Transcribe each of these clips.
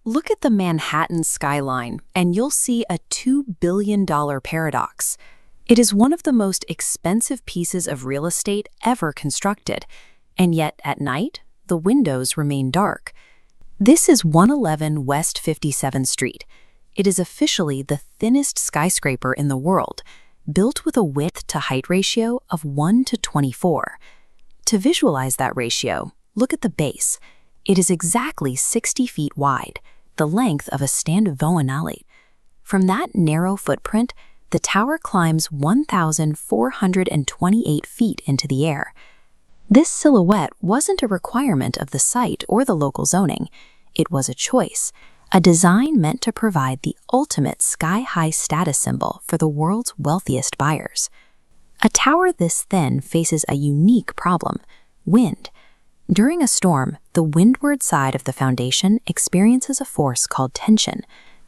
Look at the Manhattan skyline, and you'll see a $2 billion paradox. It is one of the most expensive pieces of real estate ever constructed, and yet at night, the windows remain dark. This is 111 West 57th Street. It is officially the thinnest skyscraper in the world, built with a width-to-height ratio of 1 to 24. To visualize that ratio, look at the base. It is exactly 60 feet wide, the length of a Steinway alley. From that narrow footprint, the tower climbs 1,428 feet into the air. This silhouette wasn't a requirement of the site or the local zoning. It was a choice, a design meant to provide the ultimate sky-high status symbol for the world's wealthiest buyers. A tower this thin faces a unique problem: wind. During a storm, the windward side of the foundation experiences a force called tension.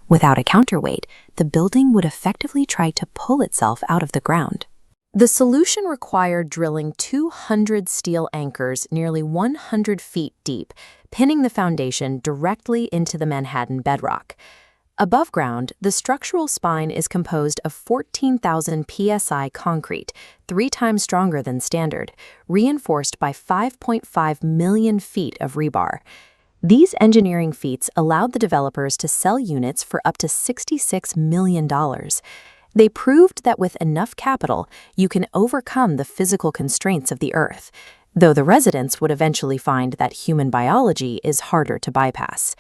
Without a counterweight, the building would effectively try to pull itself out of the ground. The solution required drilling 200 steel anchors nearly 100 feet deep, pinning the foundation directly into the Manhattan bedrock. Above ground, the structural spine is composed of 14,000 psi concrete, 3 times stronger than standard, reinforced by 5.5 million feet of rebar. These engineering feats allowed the developers to sell units for up to $66 million. They proved that with enough capital, you can overcome the physical constraints of the Earth, though the residents would eventually find that human biology is harder to bypass.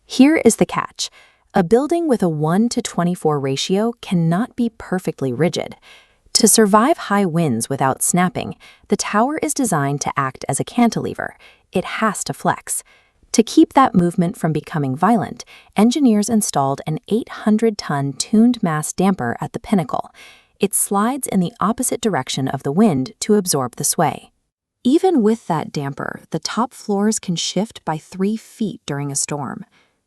Here is the catch. A building with a 1 to 24 ratio cannot be perfectly rigid. To survive high winds without snapping, the tower is designed to act as a cantilever. It has to flex. To keep that movement from becoming violent, engineers installed an 800-ton tuned mass damper at the pinnacle. It slides in the opposite direction of the wind to absorb the sway. Even with that damper, the top floors can shift by 3 feet during a storm.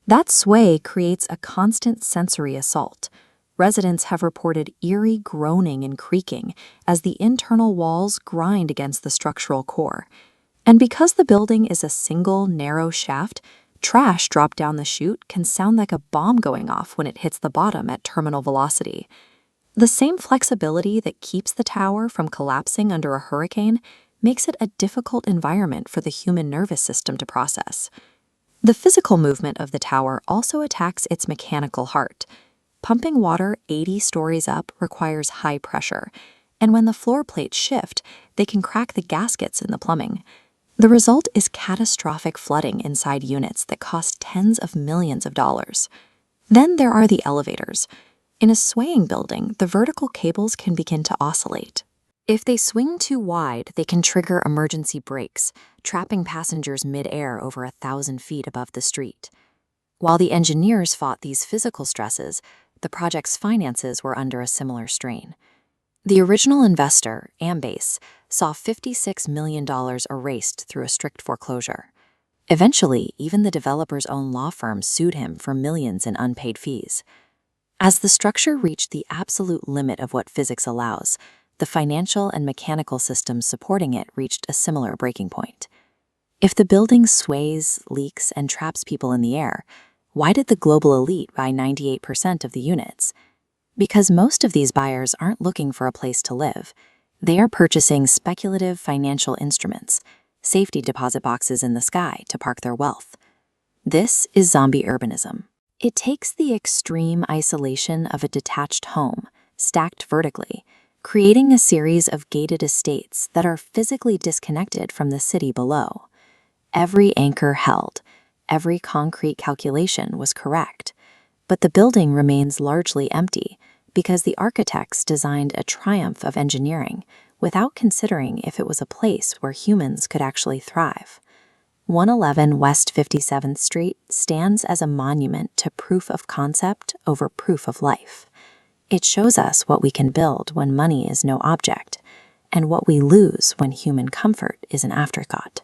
That sway creates a constant sensory assault. Residents have reported eerie groaning and creaking as the internal walls grind against the structural core. And because the building is a single, narrow shaft, trash dropped down the chute can sound like a bomb going off when it hits the bottom at terminal velocity. The same flexibility that keeps the tower from collapsing under a hurricane makes it a difficult environment for the human nervous system to process. The physical movement of the tower also attacks its mechanical heart. Pumping water 80 stories up requires high pressure, and when the floor plates shift, they can crack the gaskets in the plumbing. The result is catastrophic flooding inside units that cost tens of millions of dollars. Then there are the elevators. In a swaying building, the vertical cables can begin to oscillate. If they swing too wide, they can trigger emergency brakes, trapping passengers mid-air over 1,000 feet above the street. While the engineers fought these physical stresses, the project's finances were under a similar strain. The original investor, Ambase, saw $56 million erased through a strict foreclosure. Eventually, even the developer's own law firm sued him for millions in unpaid fees. As the structure reached the absolute limit of what physics allows, the financial and mechanical systems supporting it reached a similar breaking point. If the building sways, leaks, and traps people in the air, why did the global elite buy 98% of the units? Because most of these buyers aren't looking for a place to live. They are purchasing speculative financial instruments, safety deposit boxes in the sky to park their wealth. This is zombie urbanism. It takes the extreme isolation of a detached home, stacked vertically, creating a series of gated estates that are physically disconnected from the city below. Every anchor held, every concrete calculation was correct, but the building remains largely empty because the architects designed a triumph of engineering without considering if it was a place where humans could actually thrive. 111 West 57th Street stands as a monument to proof of concept over proof of life. It shows us what we can build when money is no object, and what we lose when human comfort is an afterthought.